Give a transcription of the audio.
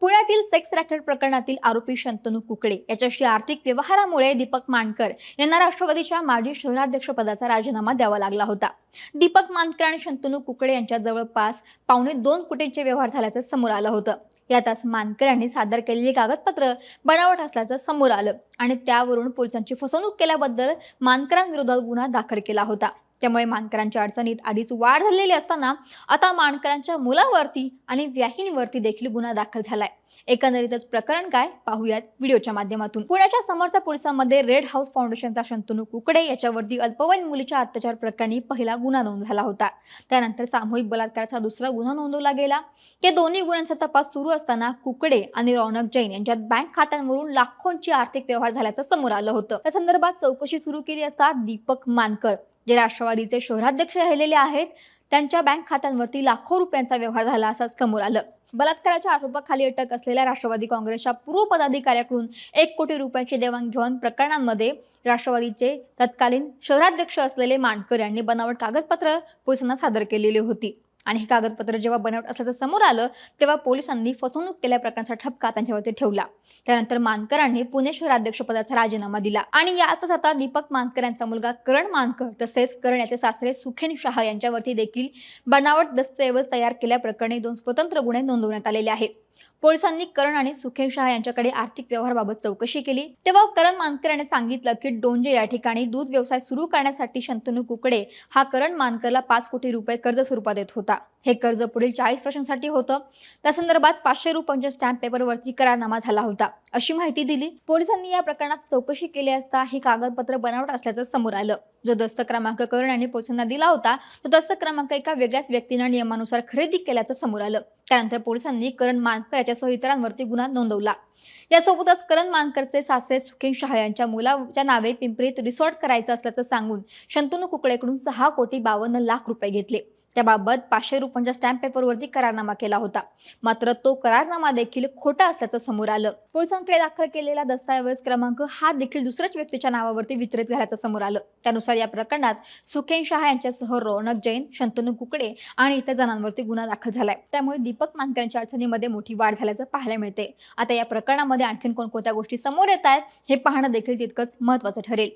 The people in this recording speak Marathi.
पुण्यातील सेक्स रॅकेट प्रकरणातील आरोपी शंतनू कुकडे याच्याशी आर्थिक व्यवहारामुळे दीपक मानकर यांना राष्ट्रवादीच्या माजी शहराध्यक्ष पदाचा राजीनामा द्यावा लागला होता। दीपक मानकर आणि शंतनू कुकडे यांच्या जवळपास 2.25 कोटींचे व्यवहार झाल्याचं समोर आलं होतं। यातच मानकर यांनी सादर केलेली कागदपत्र बनावट असल्याचं समोर आलं आणि त्यावरून पोलिसांची फसवणूक केल्याबद्दल मानकरांविरोधात गुन्हा दाखल केला होता। त्यामुळे मानकरांच्या अडचणीत आधीच वाढ झालेली असताना आता मानकरांच्या मुलावरती आणि व्याहिनीवरती देखील गुन्हा दाखल झालाय। एकंदरीतच प्रकरण काय पाहूयात व्हिडिओच्या माध्यमातून। पुण्याच्या समर्थ पोलिसांमध्ये रेड हाऊस फाउंडेशनचा शंतनू कुकडे याच्यावरती अल्पवयीन मुलीच्या अत्याचार प्रकरणी पहिला गुन्हा नोंद झाला होता। त्यानंतर सामूहिक बलात्काराचा दुसरा गुन्हा नोंदवला गेला। या दोन्ही गुन्ह्यांचा तपास सुरू असताना कुकडे आणि रौनक जैन यांच्यात बँक खात्यांवरून लाखोंची आर्थिक व्यवहार झाल्याचं समोर आलं होतं। त्या संदर्भात चौकशी सुरू केली असता दीपक मानकर जे राष्ट्रवादीचे शहराध्यक्ष राहिलेले आहेत त्यांच्या बँक खात्यांवरती लाखो रुपयांचा व्यवहार झाला असं समोर आलं। बलात्काराच्या आरोपाखाली अटक असलेल्या राष्ट्रवादी काँग्रेसच्या पूर्व पदाधिकाऱ्याकडून 1 कोटी रुपयांची देवाणघेवाण प्रकरणांमध्ये राष्ट्रवादीचे तत्कालीन शहराध्यक्ष असलेले मानकर यांनी बनावट कागदपत्र पोलिसांना सादर केलेली होती आणि हे कागदपत्र जेव्हा बनावट असल्याचं समोर आलं तेव्हा पोलिसांनी फसवणूक केल्या प्रकरणाचा ठपका त्यांच्यावरती ठेवला। त्यानंतर मानकरांनी पुणे शहराध्यक्ष पदाचा राजीनामा दिला आणि यातच आता दीपक मानकर यांचा मुलगा करण मानकर तसेच करण याचे सासरे सुखेन शाह यांच्यावरती देखील बनावट दस्तऐवज तयार केल्याप्रकरणी 2 स्वतंत्र गुन्हे नोंदवण्यात आलेले आहेत। पोलिसांनी करण आणि सुखेन शाह यांच्याकडे आर्थिक व्यवहाराबाबत चौकशी केली तेव्हा करण मानकर यांनी सांगितलं की डोंजे या ठिकाणी दूध व्यवसाय सुरू करण्यासाठी शंतनू कुकडे हा करण मानकरला 5 कोटी रुपये कर्ज स्वरूपात देत होता। हे कर्ज पुढील 40 वर्षांसाठी होतं। त्या संदर्भात 500 रुपयांच्या स्टॅम्प पेपरवरती करारनामा झाला होता अशी माहिती दिली। पोलिसांनी या प्रकरणात चौकशी केली असता हे कागदपत्र बनावट असल्याचं समोर आलं। जो दस्त क्रमांक करण यांनी पोलिसांना दिला होता तो दस्त क्रमांक एका वेगळ्याच व्यक्तीने नियमानुसार खरेदी केल्याचं समोर आलं। त्यानंतर पोलिसांनी करण मानकर याच्यासह इतरांवरती गुन्हा नोंदवला। यासोबतच करण मानकरचे सासरे सुखेन शाह यांच्या मुलाच्या नावे पिंपरीत रिसॉर्ट करायचं असल्याचं सांगून शंतनू कुकडेकडून 6,52,00,000 रुपये घेतले। त्याबाबत 500 रुपयांच्या स्टॅम्प पेपरवरती करारनामा केला होता, मात्र तो करारनामा देखील खोटा असल्याचं समोर आलं। पोलिसांकडे दाखल केलेला दस्तऐवज क्रमांक हा देखील दुसऱ्याच व्यक्तीच्या नावावरती वितरित झाल्याचं समोर आलं। त्यानुसार या प्रकरणात सुखेन शाह यांच्यासह रौनक जैन, शंतनू कुकडे आणि इतर जणांवरती गुन्हा दाखल झालाय। त्यामुळे दीपक मानकरांच्या अडचणीमध्ये मोठी वाढ झाल्याचं पाहायला मिळते। आता या प्रकरणामध्ये आणखीन कोणकोणत्या गोष्टी समोर येत आहेत हे पाहणं देखील तितकंच महत्त्वाचं ठरेल।